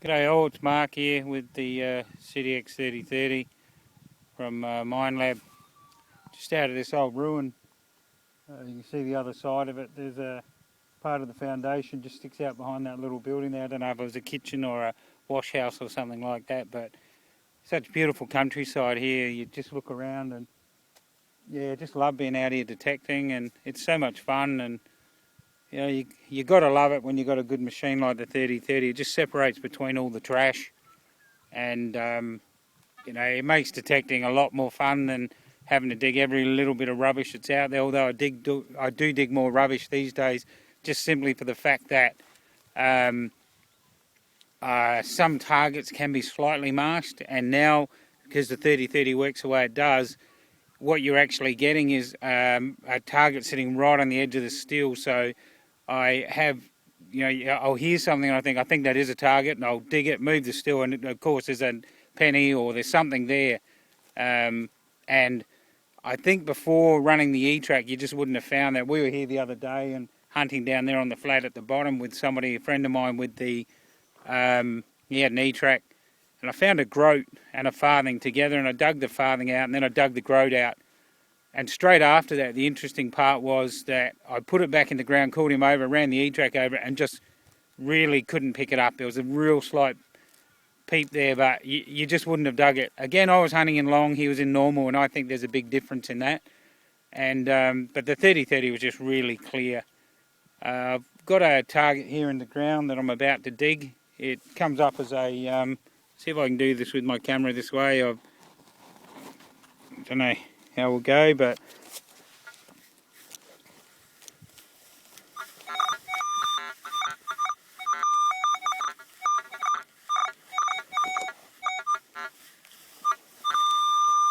G'day all, it's Mark here with the CTX 3030 from Mine Lab. Just out of this old ruin. You can see the other side of it. There's a part of the foundation just sticks out behind that little building there. I don't know if it was a kitchen or a wash house or something like that, but such beautiful countryside here. You just look around and yeah, just love being out here detecting, and it's so much fun. And you know, you got to love it when you got a good machine like the 3030. It just separates between all the trash, and you know, it makes detecting a lot more fun than having to dig every little bit of rubbish that's out there. Although I do dig more rubbish these days, just simply for the fact that some targets can be slightly masked, and now because the 3030 works the way it does, what you're actually getting is a target sitting right on the edge of the steel. So I have, you know, I'll hear something and I think that is a target, and I'll dig it, move the steel, and of course there's a penny or there's something there. And I think before running the E-Track, you just wouldn't have found that. We were here the other day and hunting down there on the flat at the bottom with somebody, a friend of mine, with the, he had an E-Track, and I found a groat and a farthing together, and I dug the farthing out, and then I dug the groat out. And straight after that, the interesting part was that I put it back in the ground, called him over, ran the E-Track over it, and just really couldn't pick it up. There was a real slight peep there, but you just wouldn't have dug it. Again, I was hunting in long, he was in normal, and I think there's a big difference in that. And but the 3030 was just really clear. I've got a target here in the ground that I'm about to dig. It comes up as a, see if I can do this with my camera this way. I don't know how we'll go, but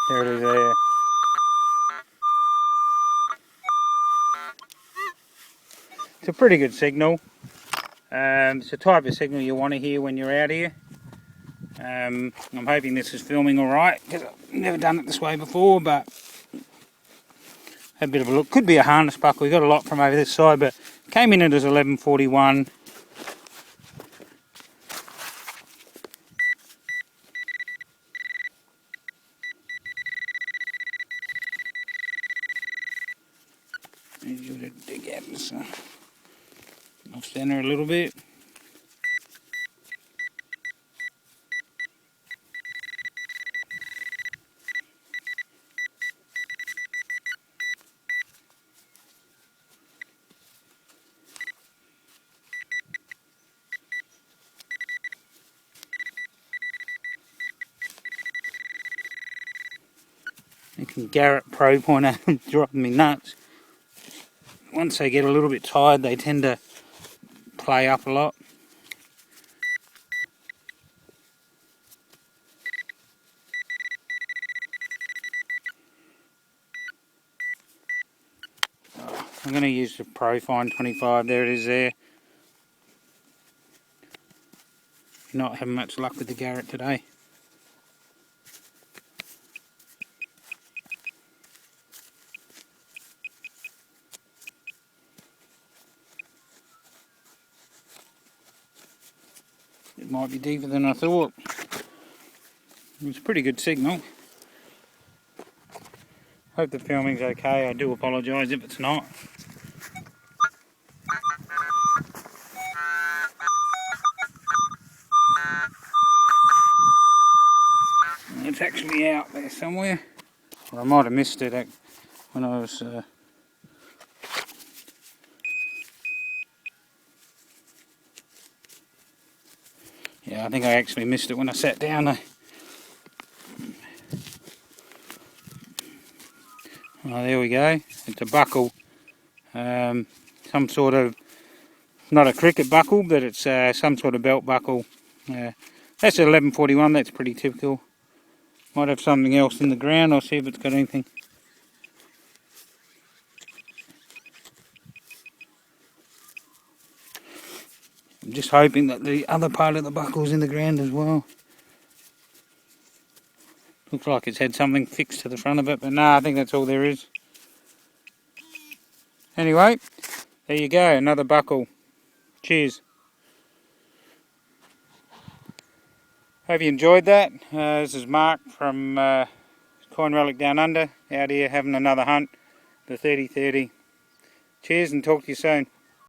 there it is there. It's a pretty good signal. It's the type of signal you want to hear when you're out here. I'm hoping this is filming alright, because I've never done it this way before, but have a bit of a look. Could be a harness buckle. We got a lot from over this side, but came in it as 1141. Dig out this off center a little bit. You can Garrett Pro Pointer driving me nuts. Once they get a little bit tired, they tend to play up a lot. I'm going to use the Profind 25. There it is there. Not having much luck with the Garrett today. It might be deeper than I thought. It's a pretty good signal. Hope the filming's okay. I do apologise if it's not. It's actually out there somewhere. Or I might have missed it when I was... Yeah, I think I actually missed it when I sat down. Oh, there we go. It's a buckle. Some sort of, not a cricket buckle, but it's some sort of belt buckle. That's an 1141, that's pretty typical. Might have something else in the ground. I'll see if it's got anything. I'm just hoping that the other part of the buckle's in the ground as well. Looks like it's had something fixed to the front of it, but no, I think that's all there is. Anyway, there you go, another buckle. Cheers. Hope you enjoyed that. This is Mark from Coin Relic Down Under, out here having another hunt, the 30-30. Cheers and talk to you soon.